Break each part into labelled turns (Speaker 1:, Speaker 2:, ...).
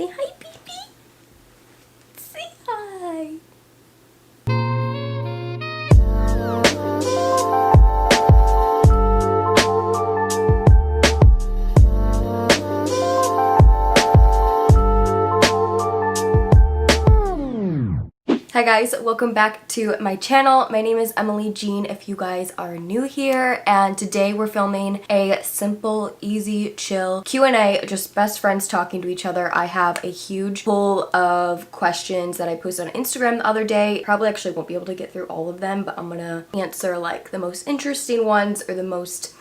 Speaker 1: Say hi, baby. Say hi. Hi guys, welcome back to my channel. My name is Emily Jean if you guys are new here, and today we're filming a simple, easy, chill Q&A, just best friends talking to each other. I have a huge pool of questions that I posted on Instagram the other day. Probably actually won't be able to get through all of them, but I'm gonna answer like the most interesting ones or the most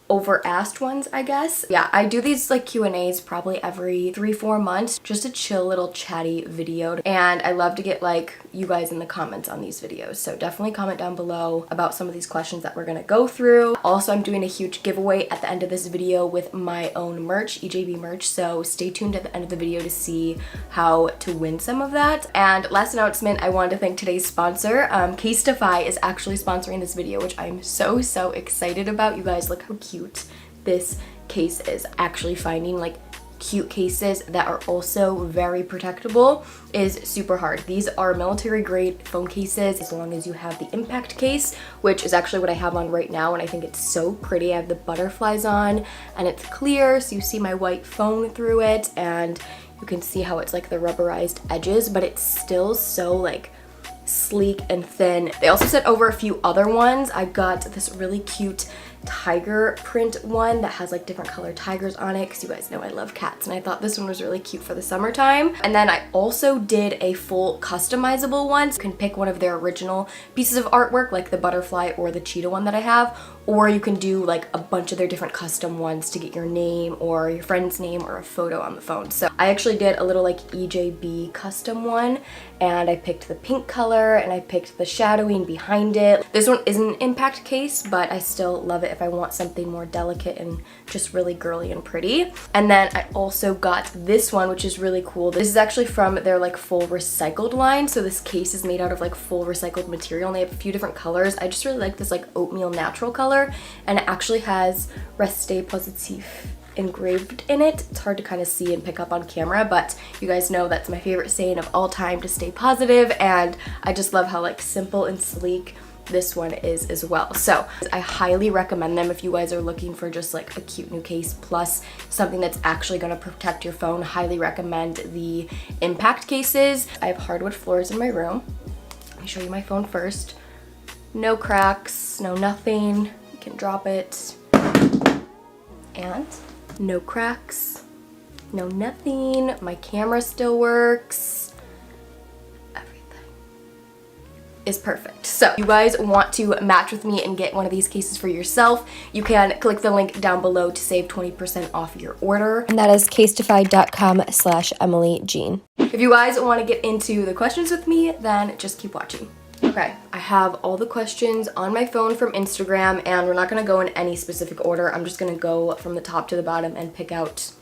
Speaker 1: over-asked ones, I guess. Yeah, I do these like Q&As probably every 3-4 months, just a chill little chatty video, and I love to get like you guys in the comments on these videos, so definitely comment down below about some of these questions that we're gonna go through. Also, I'm doing a huge giveaway at the end of this video with my own merch, EJB merch, so stay tuned at the end of the video to see how to win some of that. And last announcement, I wanted to thank today's sponsor. Casetify is actually sponsoring this video, which I'm so excited about. You guys, look how cute this case is. Actually finding like cute cases that are also very protectable is super hard. These are military grade phone cases as long as you have the impact case, which is actually what I have on right now, and I think it's so pretty. I have the butterflies on and it's clear, so you see my white phone through it, and you can see how it's like the rubberized edges, but it's still so like sleek and thin. They also sent over a few other ones. I got this really cute tiger print one that has like different colored tigers on it, because you guys know I love cats, and I thought this one was really cute for the summertime. And then I also did a full customizable one. You can pick one of their original pieces of artwork, like the butterfly or the cheetah one that I have, or you can do like a bunch of their different custom ones to get your name or your friend's name or a photo on the phone. So I actually did a little like EJB custom one, and I picked the pink color and I picked the shadowing behind it. This one isn't an impact case, but I still love it if I want something more delicate and just really girly and pretty. And then I also got this one, which is really cool. This is actually from their like full recycled line. So this case is made out of like full recycled material, and they have a few different colors. I just really like this like oatmeal natural color, and it actually has Restez Positif engraved in it. It's hard to kind of see and pick up on camera, but you guys know that's my favorite saying of all time, to stay positive, and I just love how like simple and sleek this one is as well. So I highly recommend them if you guys are looking for just like a cute new case plus something that's actually going to protect your phone. Highly recommend the impact cases. I have hardwood floors in my room. Let me show you my phone first. No cracks, no nothing. You can drop it. And no cracks, no nothing. My camera still works. Is perfect. So you guys want to match with me and get one of these cases for yourself, you can click the link down below to save 20% off your order, and that is casetify.com/EmilyJean. If you guys want to get into the questions with me, then just keep watching. Okay, I have all the questions on my phone from Instagram, and we're not going to go in any specific order. I'm just going to go from the top to the bottom and pick out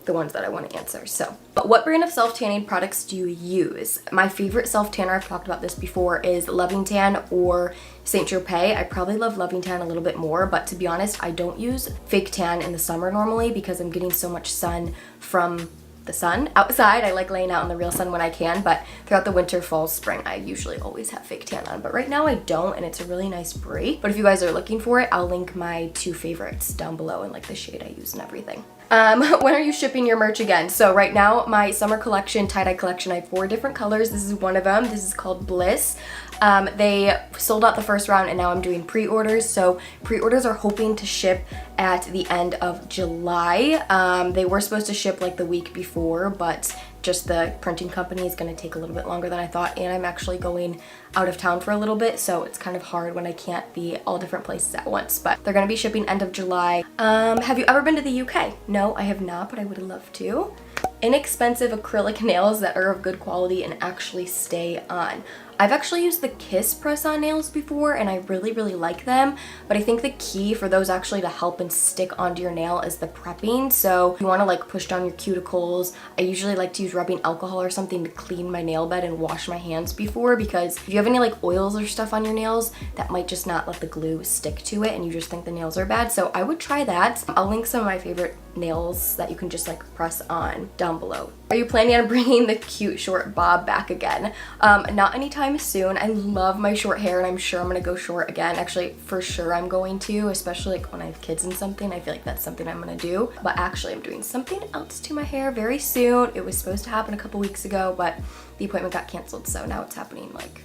Speaker 1: the ones that I want to answer. So, what brand of self-tanning products do you use? My favorite self-tanner, I've talked about this before, is Loving Tan or Saint Tropez. I probably love Loving Tan a little bit more, but to be honest, I don't use fake tan in the summer normally because I'm getting so much sun from the sun outside. I like laying out in the real sun when I can, but throughout the winter, fall, spring, I usually always have fake tan on, but right now I don't, and it's a really nice break. But if you guys are looking for it, I'll link my 2 favorites down below and like the shade I use and everything. When are you shipping your merch again? So right now, my summer collection, tie-dye collection, I have 4 different colors. This is one of them. This is called Bliss. They sold out the first round, and now I'm doing pre-orders. So pre-orders are hoping to ship at the end of July. They were supposed to ship like the week before, but just the printing company is going to take a little bit longer than I thought, and I'm actually going out of town for a little bit, so it's kind of hard when I can't be all different places at once, but they're going to be shipping end of July. Have you ever been to the UK? No, I have not, but I would love to. Inexpensive acrylic nails that are of good quality and actually stay on. I've actually used the Kiss press-on nails before and I really, really like them, but I think the key for those actually to help and stick onto your nail is the prepping. So you want to like push down your cuticles. I usually like to use rubbing alcohol or something to clean my nail bed and wash my hands before, because if you have any like oils or stuff on your nails, that might just not let the glue stick to it and you just think the nails are bad. So I would try that. I'll link some of my favorite nails that you can just like press on down below. Are you planning on bringing the cute short bob back again? Not anytime soon. I love my short hair and I'm sure I'm gonna go short again. Actually, for sure I'm going to, especially like when I have kids and something. I feel like that's something I'm gonna do. But actually I'm doing something else to my hair very soon. It was supposed to happen a couple weeks ago, but the appointment got canceled, so now it's happening like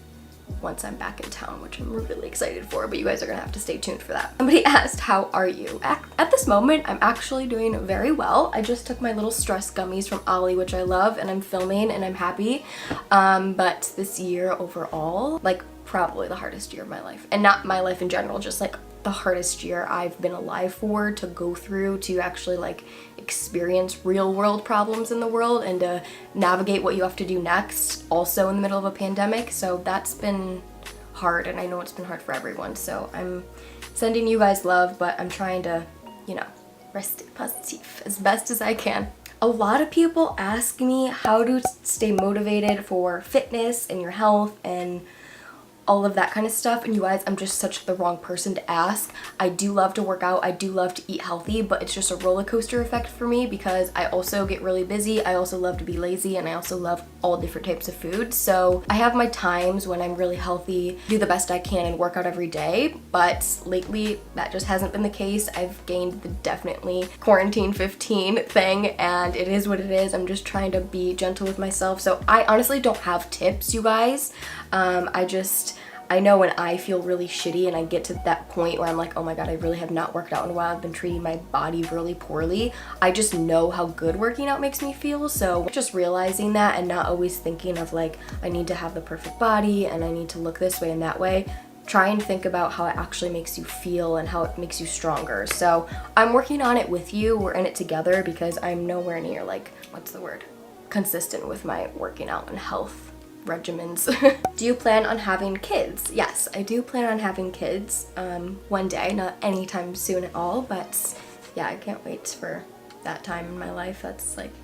Speaker 1: once I'm back in town, which I'm really excited for, but you guys are gonna have to stay tuned for that. Somebody asked, how are you? At this moment, I'm actually doing very well. I just took my little stress gummies from Ollie, which I love, and I'm filming and I'm happy. But this year overall, like probably the hardest year of my life, and not my life in general, just like the hardest year I've been alive for, to go through, to actually like experience real world problems in the world and to navigate what you have to do next, also in the middle of a pandemic. So that's been hard, and I know it's been hard for everyone. So I'm sending you guys love, but I'm trying to, you know, rest positive as best as I can. A lot of people ask me how to stay motivated for fitness and your health and all of that kind of stuff, and you guys, I'm just such the wrong person to ask. I do love to work out, I do love to eat healthy, but it's just a roller coaster effect for me because I also get really busy, I also love to be lazy, and I also love all different types of food. So I have my times when I'm really healthy, do the best I can and work out every day, but lately that just hasn't been the case. I've gained the definitely quarantine 15 thing, and it is what it is. I'm just trying to be gentle with myself. So I honestly don't have tips, you guys. I know when I feel really shitty and I get to that point where I'm like, oh my god, I really have not worked out in a while, I've been treating my body really poorly, I just know how good working out makes me feel. So just realizing that and not always thinking of like, I need to have the perfect body and I need to look this way and that way. Try and think about how it actually makes you feel and how it makes you stronger. So I'm working on it with you, we're in it together, because I'm nowhere near like, what's the word? Consistent with my working out and health regimens. Do you plan on having kids? Yes, I do plan on having kids one day, not anytime soon at all, but yeah, I can't wait for that time in my life. That's like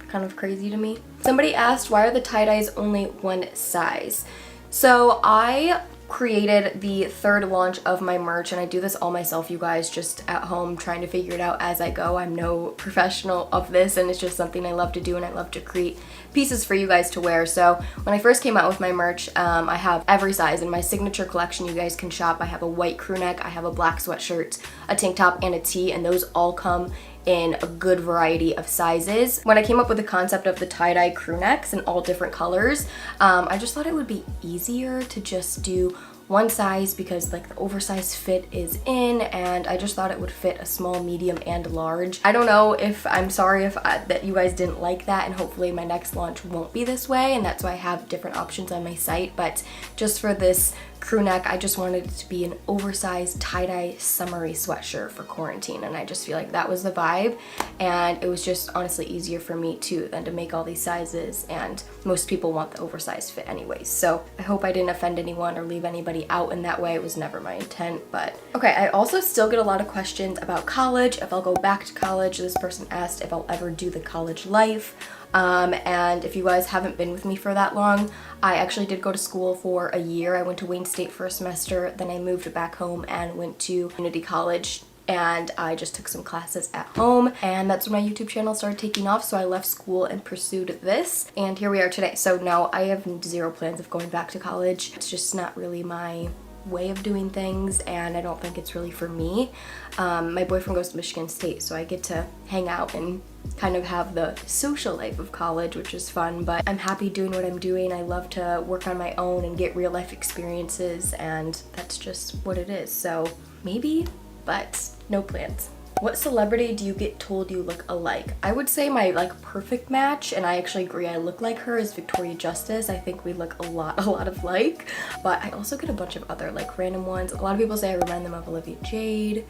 Speaker 1: kind of crazy to me. Somebody asked, why are the tie-dyes only one size? So I created the third launch of my merch, and I do this all myself, you guys, just at home trying to figure it out as I go. I'm no professional of this, and it's just something I love to do, and I love to create pieces for you guys to wear. So when I first came out with my merch, I have every size in my signature collection. You guys can shop. I have a white crew neck, I have a black sweatshirt, a tank top, and a tee, and those all come in a good variety of sizes. When I came up with the concept of the tie-dye crew necks in all different colors, I just thought it would be easier to just do one size, because like the oversized fit is in, and I just thought it would fit a small, medium, and large. I don't know if, I'm sorry if that you guys didn't like that, and hopefully my next launch won't be this way, and that's why I have different options on my site. But just for this crew neck, I just wanted it to be an oversized tie-dye summery sweatshirt for quarantine, and I just feel like that was the vibe, and it was just honestly easier for me too than to make all these sizes, and most people want the oversized fit anyways. So I hope I didn't offend anyone or leave anybody out in that way. It was never my intent. But okay, I also still get a lot of questions about college, if I'll go back to college. This person asked if I'll ever do the college life. And if you guys haven't been with me for that long, I actually did go to school for a year. I went to Wayne State for a semester, then I moved back home and went to community college, and I just took some classes at home, and that's when my YouTube channel started taking off. So I left school and pursued this, and here we are today. So now I have zero plans of going back to college. It's just not really my way of doing things, and I don't think it's really for me. My boyfriend goes to Michigan State, so I get to hang out and kind of have the social life of college, which is fun. But I'm happy doing what I'm doing. I love to work on my own and get real life experiences, and that's just what it is. So maybe, but no plans. What celebrity do you get told you look alike? I would say my like perfect match, and I actually agree I look like her, is Victoria Justice. I think we look a lot alike, but I also get a bunch of other like random ones. A lot of people say I remind them of Olivia Jade.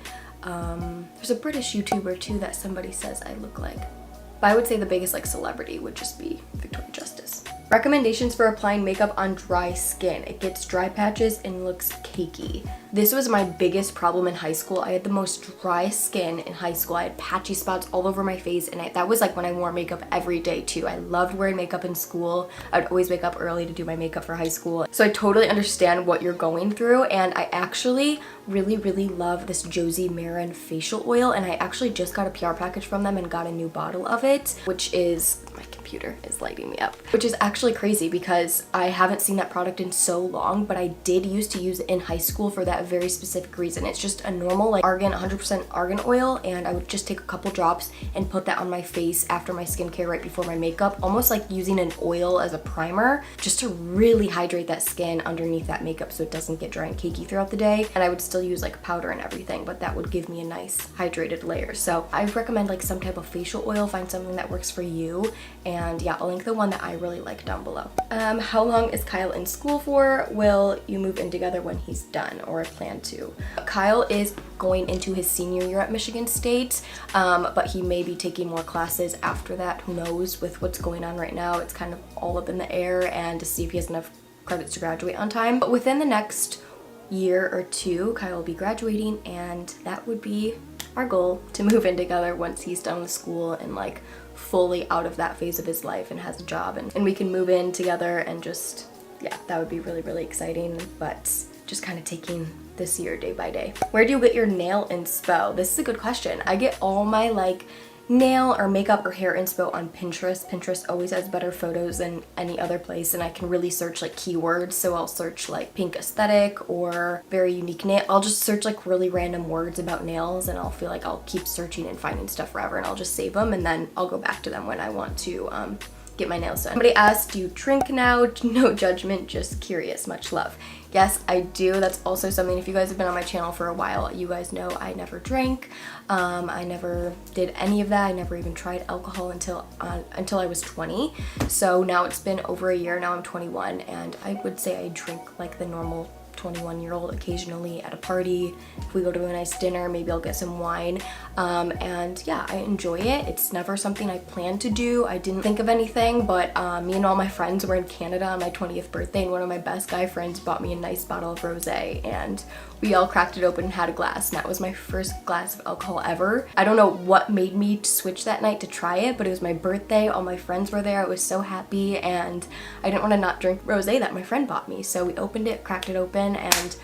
Speaker 1: There's a British YouTuber too that somebody says I look like. But I would say the biggest like celebrity would just be Victoria Justice. Recommendations for applying makeup on dry skin. It gets dry patches and looks cakey. This was my biggest problem in high school. I had the most dry skin in high school. I had patchy spots all over my face, and that was like when I wore makeup every day too. I loved wearing makeup in school. I would always wake up early to do my makeup for high school. So I totally understand what you're going through, and I actually really love this Josie Maran facial oil, and I actually just got a PR package from them and got a new bottle of it, which is, my computer is lighting me up, which is actually crazy because I haven't seen that product in so long, but I did used to use it in high school for that very specific reason. It's just a normal like argan, 100% argan oil, and I would just take a couple drops and put that on my face after my skincare right before my makeup, almost like using an oil as a primer, just to really hydrate that skin underneath that makeup so it doesn't get dry and cakey throughout the day. And I would still use like powder and everything, but that would give me a nice hydrated layer. So I recommend like some type of facial oil, find something that works for you. And yeah, I'll link the one that I really like down below. How long is Kyle in school for? Will you move in together when he's done, or plan to? Kyle is going into his senior year at Michigan State, but he may be taking more classes after that. Who knows with what's going on right now? It's kind of all up in the air, and to see if he has enough credits to graduate on time. But within the next year or two, Kyle will be graduating, and that would be our goal, to move in together once he's done with school and like fully out of that phase of his life and has a job, and we can move in together, and just, yeah, that would be really exciting. But just kind of taking this year day by day. Where do you get your nail inspo? This is a good question. I get all my like nail or makeup or hair inspo on Pinterest. Pinterest always has better photos than any other place, and I can really search like keywords. So I'll search like pink aesthetic or very unique nail. I'll just search like really random words about nails, and I'll feel like I'll keep searching and finding stuff forever, and I'll just save them, and then I'll go back to them when I want to get my nails done. Somebody asked, do you drink now? No judgment, just curious. Much love. Yes, I do. That's also something, if you guys have been on my channel for a while, you guys know I never drank. I never did any of that. I never even tried alcohol until I was 20. So now it's been over a year. Now I'm 21, and I would say I drink like the normal 21-year-old occasionally at a party. If we go to a nice dinner, maybe I'll get some wine. And yeah, I enjoy it. It's never something I plan to do. I didn't think of anything, but me and all my friends were in Canada on my 20th birthday, and one of my best guy friends bought me a nice bottle of rosé, and we all cracked it open and had a glass, and that was my first glass of alcohol ever. I don't know what made me switch that night to try it, but it was my birthday. All my friends were there. I was so happy, and I didn't want to not drink rosé that my friend bought me. So we opened it, cracked it open, and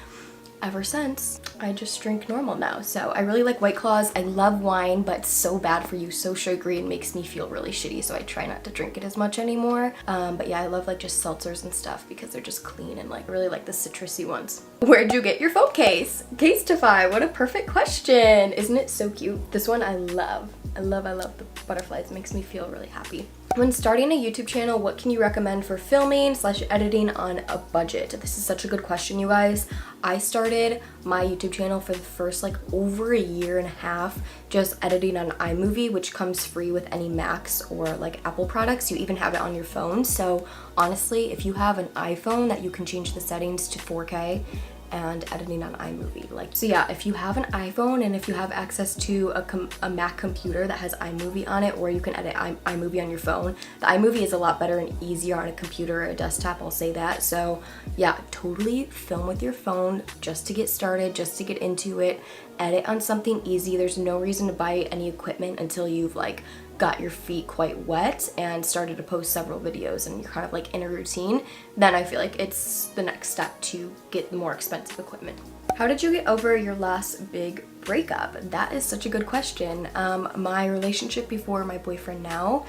Speaker 1: ever since, I just drink normal now. So I really like White Claws. I love wine, but it's so bad for you, so sugary, and makes me feel really shitty, so I try not to drink it as much anymore. But yeah, I love like just seltzers and stuff because they're just clean, and like I really like the citrusy ones. Where'd you get your phone case? Casetify, what a perfect question. Isn't it so cute? This one I love. I love the butterflies. It makes me feel really happy. When starting a YouTube channel, what can you recommend for filming / editing on a budget? This is such a good question, you guys. I started my YouTube channel for the first like over a year and a half just editing on iMovie, which comes free with any Macs or like Apple products. You even have it on your phone. So honestly, if you have an iPhone that you can change the settings to 4K, and editing on iMovie. So yeah, if you have an iPhone and if you have access to a Mac computer that has iMovie on it, or you can edit iMovie on your phone, the iMovie is a lot better and easier on a computer or a desktop, I'll say that. So yeah, totally film with your phone just to get started, just to get into it. Edit on something easy. There's no reason to buy any equipment until you've like got your feet quite wet and started to post several videos and you're kind of like in a routine. Then I feel like it's the next step to get the more expensive equipment. How did you get over your last big breakup? That is such a good question. My relationship before my boyfriend now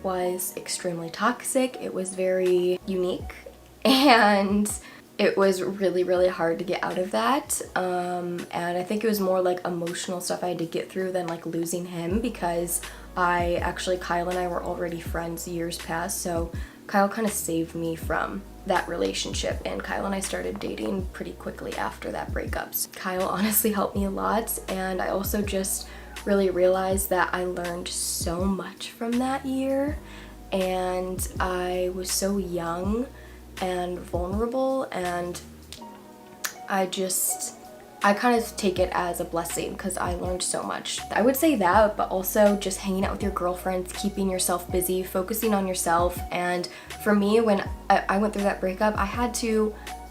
Speaker 1: was extremely toxic. It was very unique, and it was really hard to get out of that. And I think it was more like emotional stuff I had to get through than like losing him, because Kyle and I were already friends years past, so Kyle kind of saved me from that relationship, and Kyle and I started dating pretty quickly after that breakup. Kyle honestly helped me a lot, and I also just really realized that I learned so much from that year, and I was so young and vulnerable, and I just I kind of take it as a blessing because I learned so much. I would say that, but also just hanging out with your girlfriends, keeping yourself busy, focusing on yourself. And for me, when I went through that breakup,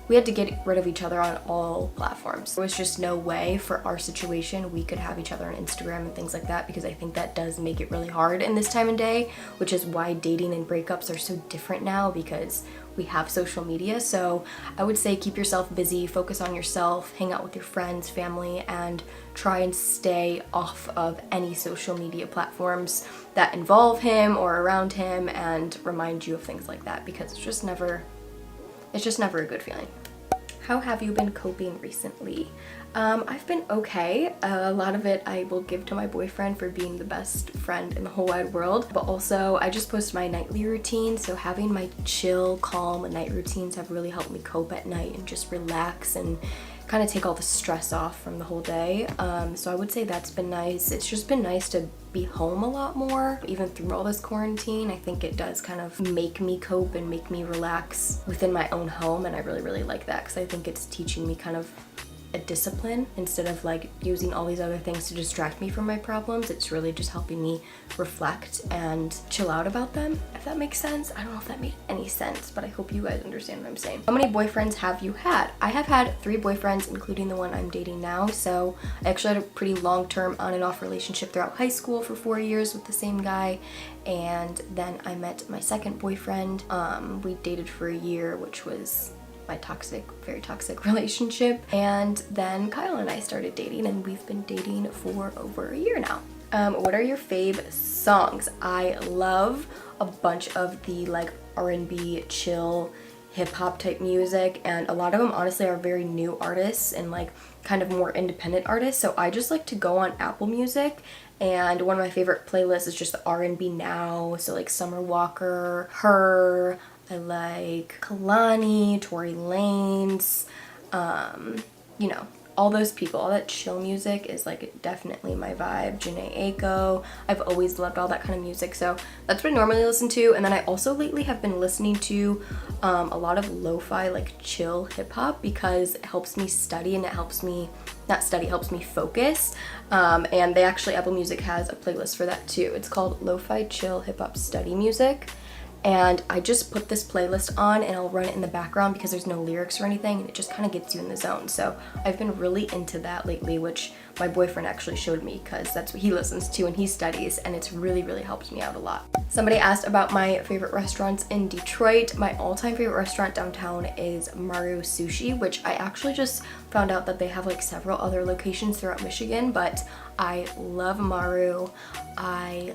Speaker 1: we had to get rid of each other on all platforms. There was just no way for our situation we could have each other on Instagram and things like that, because I think that does make it really hard in this time and day, which is why dating and breakups are so different now, because we have social media. So I would say keep yourself busy, focus on yourself, hang out with your friends, family, and try and stay off of any social media platforms that involve him or around him and remind you of things like that, because it's just never a good feeling. How have you been coping recently? I've been okay. A lot of it I will give to my boyfriend for being the best friend in the whole wide world, but also I just post my nightly routine, so having my chill, calm night routines have really helped me cope at night and just relax and kind of take all the stress off from the whole day. So I would say that's been nice. It's just been nice to be home a lot more. Even through all this quarantine, I think it does kind of make me cope and make me relax within my own home, and I really, really like that because I think it's teaching me kind of a discipline instead of like using all these other things to distract me from my problems. It's really just helping me reflect and chill out about them, if that makes sense. I don't know if that made any sense, but I hope you guys understand what I'm saying. How many boyfriends have you had? I have had 3 boyfriends, including the one I'm dating now. So I actually had a pretty long-term on and off relationship throughout high school for 4 years with the same guy, and then I met my second boyfriend. We dated for a year, which was my very toxic relationship, and then Kyle and I started dating, and we've been dating for over a year now. What are your fave songs? I love a bunch of the like R&B, chill, hip-hop type music, and a lot of them honestly are very new artists and like kind of more independent artists. So I just like to go on Apple Music, and one of my favorite playlists is just the R&B now, so like Summer Walker, Her, I like Kalani, Tory Lanez, you know, all those people. All that chill music is like definitely my vibe. Janae Aiko. I've always loved all that kind of music, so that's what I normally listen to. And then I also lately have been listening to a lot of lo-fi, like chill hip-hop, because it helps me study and it helps me, not study, helps me focus. And they actually, Apple Music has a playlist for that too. It's called Lo-Fi Chill Hip-Hop Study Music. And I just put this playlist on and I'll run it in the background because there's no lyrics or anything, and it just kind of gets you in the zone. So I've been really into that lately, which my boyfriend actually showed me because that's what he listens to and he studies, and it's really, really helped me out a lot. Somebody asked about my favorite restaurants in Detroit. My all-time favorite restaurant downtown is Maru Sushi, which I actually just found out that they have like several other locations throughout Michigan, but I love Maru. I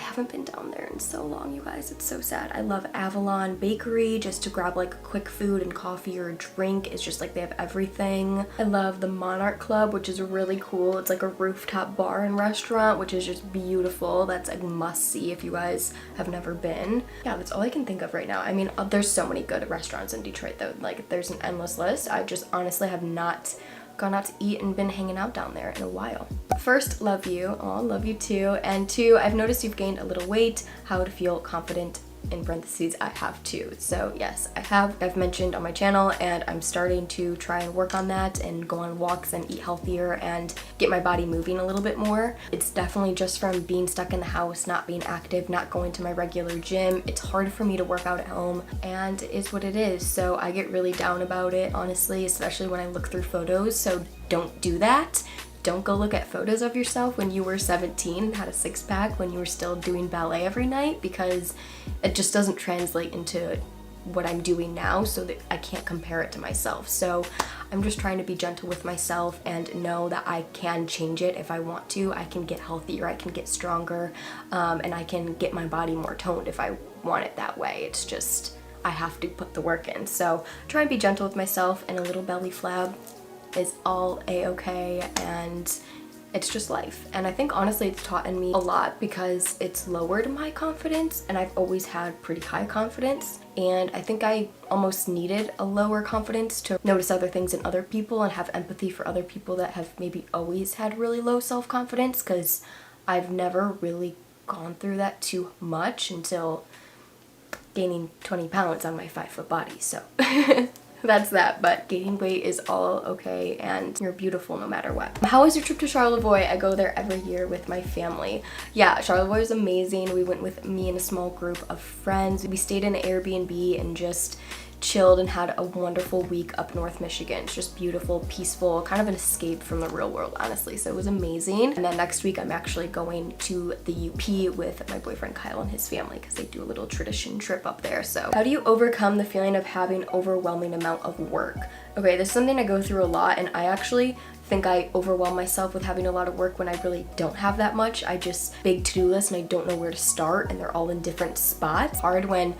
Speaker 1: haven't been down there in so long, you guys. It's so sad. I love Avalon Bakery just to grab like quick food and coffee or a drink. It's just like they have everything. I love the Monarch Club, which is really cool. It's like a rooftop bar and restaurant, which is just beautiful. That's a must-see if you guys have never been. Yeah, that's all I can think of right now. I mean, there's so many good restaurants in Detroit though. Like there's an endless list. I just honestly have not gone out to eat and been hanging out down there in a while. First, love you. Aw, love you too. And 2, I've noticed you've gained a little weight. How to feel confident, in parentheses, I have too. So yes, I have. I've mentioned on my channel, and I'm starting to try and work on that and go on walks and eat healthier and get my body moving a little bit more. It's definitely just from being stuck in the house, not being active, not going to my regular gym. It's hard for me to work out at home, and it is what it is. So I get really down about it, honestly, especially when I look through photos. So don't do that. Don't go look at photos of yourself when you were 17 and had a six-pack when you were still doing ballet every night, because it just doesn't translate into what I'm doing now, so that I can't compare it to myself. So I'm just trying to be gentle with myself and know that I can change it if I want to. I can get healthier, I can get stronger, and I can get my body more toned if I want it that way. It's just, I have to put the work in. So try and be gentle with myself, and a little belly flab is all a-okay, and it's just life. And I think honestly it's taught me a lot because it's lowered my confidence, and I've always had pretty high confidence, and I think I almost needed a lower confidence to notice other things in other people and have empathy for other people that have maybe always had really low self-confidence, because I've never really gone through that too much until gaining 20 pounds on my 5-foot body. So that's that, but gaining weight is all okay and you're beautiful no matter what. How was your trip to Charlevoix? I go there every year with my family. Yeah, Charlevoix is amazing. We went with me and a small group of friends. We stayed in an Airbnb and just chilled and had a wonderful week up North Michigan. It's just beautiful, peaceful, kind of an escape from the real world, honestly. So it was amazing. And then next week I'm actually going to the UP with my boyfriend Kyle and his family because they do a little tradition trip up there. So how do you overcome the feeling of having overwhelming amount of work? Okay, this is something I go through a lot, and I actually think I overwhelm myself with having a lot of work when I really don't have that much. I just big to-do list and I don't know where to start, and they're all in different spots. Hard when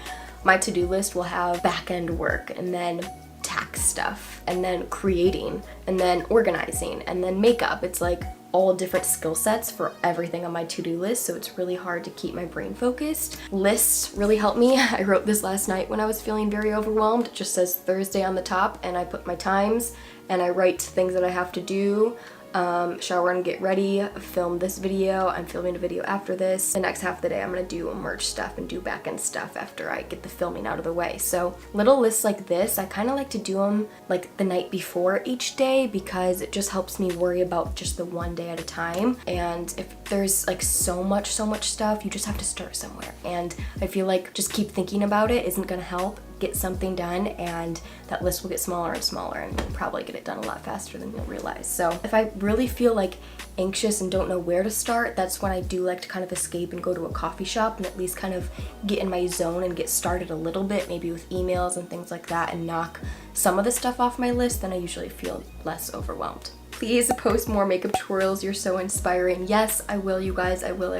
Speaker 1: my to-do list will have back-end work and then tax stuff and then creating and then organizing and then makeup. It's like all different skill sets for everything on my to-do list, so it's really hard to keep my brain focused. Lists really help me. I wrote this last night when I was feeling very overwhelmed. It just says Thursday on the top, and I put my times and I write things that I have to do. Shower and get ready, film this video. I'm filming a video after this. The next half of the day I'm gonna do merch stuff and do back-end stuff after I get the filming out of the way. So little lists like this, I kind of like to do them like the night before each day because it just helps me worry about just the one day at a time. And if there's like so much stuff, you just have to start somewhere. And I feel like just keep thinking about it isn't gonna help get something done, and that list will get smaller and smaller, and you'll probably get it done a lot faster than you'll realize. So if I really feel like anxious and don't know where to start, that's when I do like to kind of escape and go to a coffee shop and at least kind of get in my zone and get started a little bit, maybe with emails and things like that, and knock some of the stuff off my list. Then I usually feel less overwhelmed. Please post more makeup tutorials. You're so inspiring. Yes, I will, you guys. I will.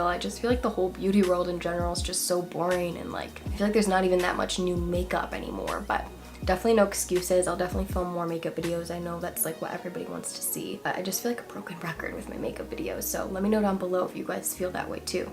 Speaker 1: I just feel like the whole beauty world in general is just so boring, and like I feel like there's not even that much new makeup anymore, but definitely no excuses. I'll definitely film more makeup videos. I know that's like what everybody wants to see, but I just feel like a broken record with my makeup videos. So let me know down below if you guys feel that way too.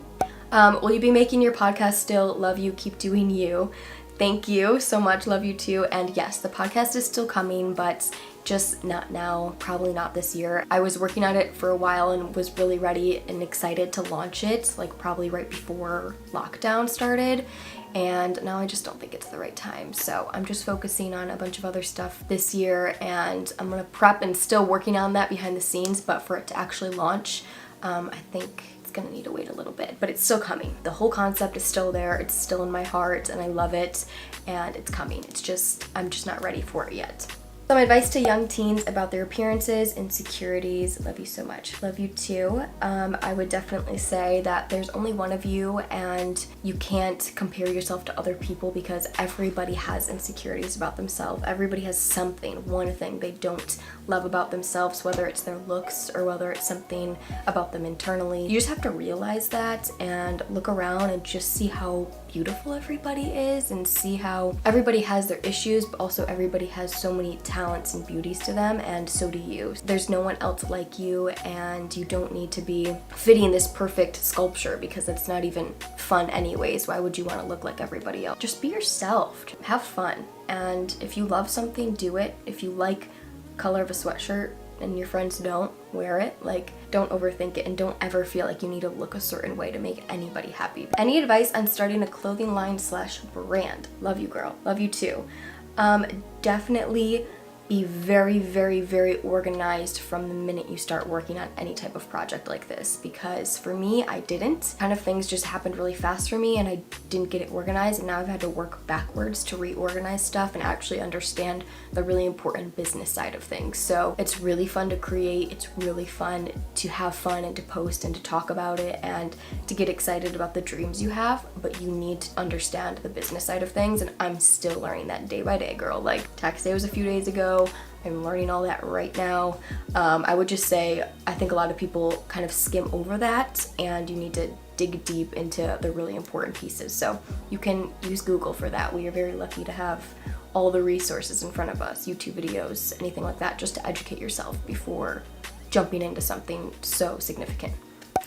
Speaker 1: Will you be making your podcast still? Love you. Keep doing you. Thank you so much. Love you too. And yes, the podcast is still coming, but just not now, probably not this year. I was working on it for a while and was really ready and excited to launch it, like probably right before lockdown started. And now I just don't think it's the right time. So I'm just focusing on a bunch of other stuff this year, and I'm gonna prep and still working on that behind the scenes, but for it to actually launch, I think it's gonna need to wait a little bit, but it's still coming. The whole concept is still there. It's still in my heart and I love it, and it's coming. It's just, I'm just not ready for it yet. Some advice to young teens about their appearances, insecurities. Love you so much. Love you too. I would definitely say that there's only one of you, and you can't compare yourself to other people because everybody has insecurities about themselves. Everybody has something, one thing they don't love about themselves, whether it's their looks or whether it's something about them internally. You just have to realize that and look around and just see how beautiful everybody is, and see how everybody has their issues, but also everybody has so many talents and beauties to them, and so do you. There's no one else like you, and you don't need to be fitting this perfect sculpture because that's not even fun anyways. Why would you want to look like everybody else? Just be yourself. Have fun. And if you love something, do it. If you like color of a sweatshirt and your friends don't, wear it. Like, don't overthink it, and don't ever feel like you need to look a certain way to make anybody happy. Any advice on starting a clothing line / brand? Love you, girl. Love you too. Definitely be very organized from the minute you start working on any type of project like this, because for me, I didn't. Kind of things just happened really fast for me and I didn't get it organized, and now I've had to work backwards to reorganize stuff and actually understand the really important business side of things. So it's really fun to create, it's really fun to have fun and to post and to talk about it and to get excited about the dreams you have, but you need to understand the business side of things, and I'm still learning that day by day, girl. Like, tax day was a few days ago. I'm learning all that right now. I would just say I think a lot of people kind of skim over that, and you need to dig deep into the really important pieces. So you can use Google for that. We are very lucky to have all the resources in front of us, YouTube videos, anything like that, just to educate yourself before jumping into something so significant.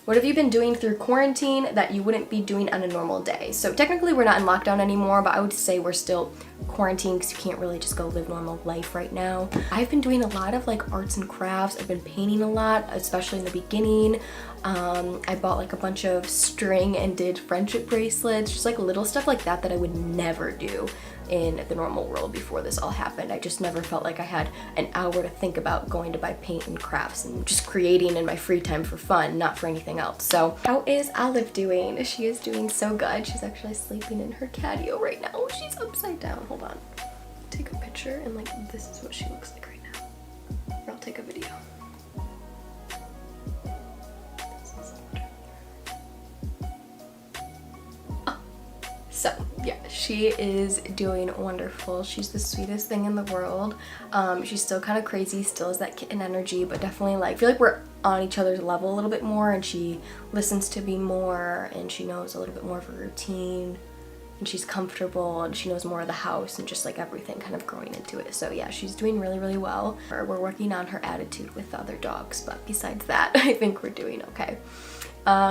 Speaker 1: What have you been doing through quarantine that you wouldn't be doing on a normal day? So technically we're not in lockdown anymore, but I would say we're still quarantined because you can't really just go live normal life right now. I've been doing a lot of like arts and crafts. I've been painting a lot, especially in the beginning. I bought like a bunch of string and did friendship bracelets, just like little stuff like that that I would never do in the normal world before this all happened. I just never felt like I had an hour to think about going to buy paint and crafts and just creating in my free time for fun, not for anything else. So how is Olive doing? She is doing so good. She's actually sleeping in her catio right now. She's upside down. Hold on. Take a picture and like this is what she looks like right now. Or I'll take a video. So yeah, she is doing wonderful. She's the sweetest thing in the world. She's still kind of crazy, still has that kitten energy, but definitely like, I feel like we're on each other's level a little bit more, and she listens to me more, and she knows a little bit more of her routine, and she's comfortable, and she knows more of the house, and just like everything kind of growing into it. So yeah, she's doing really, really well. We're working on her attitude with the other dogs, but besides that, I think we're doing okay.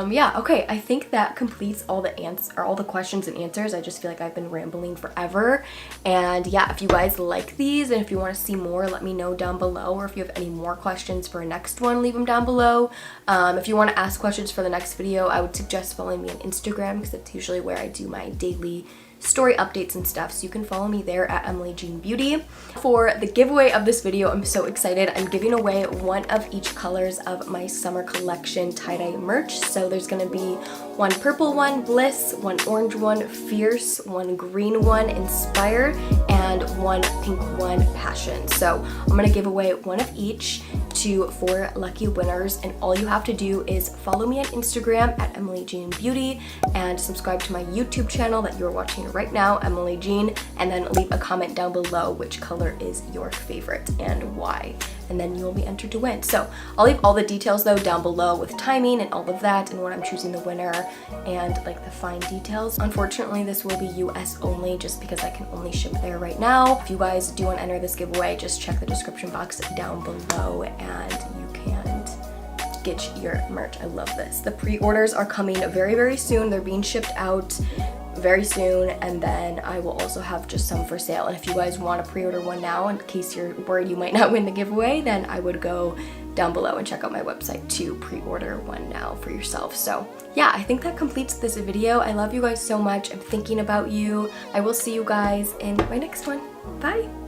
Speaker 1: Yeah, okay, I think that completes all the questions and answers. I just feel like I've been rambling forever. And yeah, if you guys like these and if you want to see more, let me know down below. Or if you have any more questions for a next one, leave them down below. If you want to ask questions for the next video, I would suggest following me on Instagram because it's usually where I do my daily story updates and stuff, so you can follow me there at Emily Jean Beauty. For the giveaway of this video, I'm so excited. I'm giving away one of each colors of my summer collection tie-dye merch. So there's gonna be one purple one, Bliss, one orange one, Fierce, one green one, Inspire, and one pink one, Passion. So I'm gonna give away one of each to 4 lucky winners, and all you have to do is follow me on Instagram at Emily Jean Beauty and subscribe to my YouTube channel that you're watching right now, Emily Jean, and then leave a comment down below which color is your favorite and why, and then you will be entered to win. So I'll leave all the details though down below with timing and all of that and when I'm choosing the winner and like the fine details. Unfortunately, this will be US only just because I can only ship there right now. If you guys do want to enter this giveaway, just check the description box down below and you can get your merch. I love this. The pre-orders are coming very, very soon. They're being shipped out very soon, and then I will also have just some for sale. And if you guys want to pre-order one now in case you're worried you might not win the giveaway, then I would go down below and check out my website to pre-order one now for yourself. So yeah, I think that completes this video. I love you guys so much. I'm thinking about you. I will see you guys in my next one. Bye.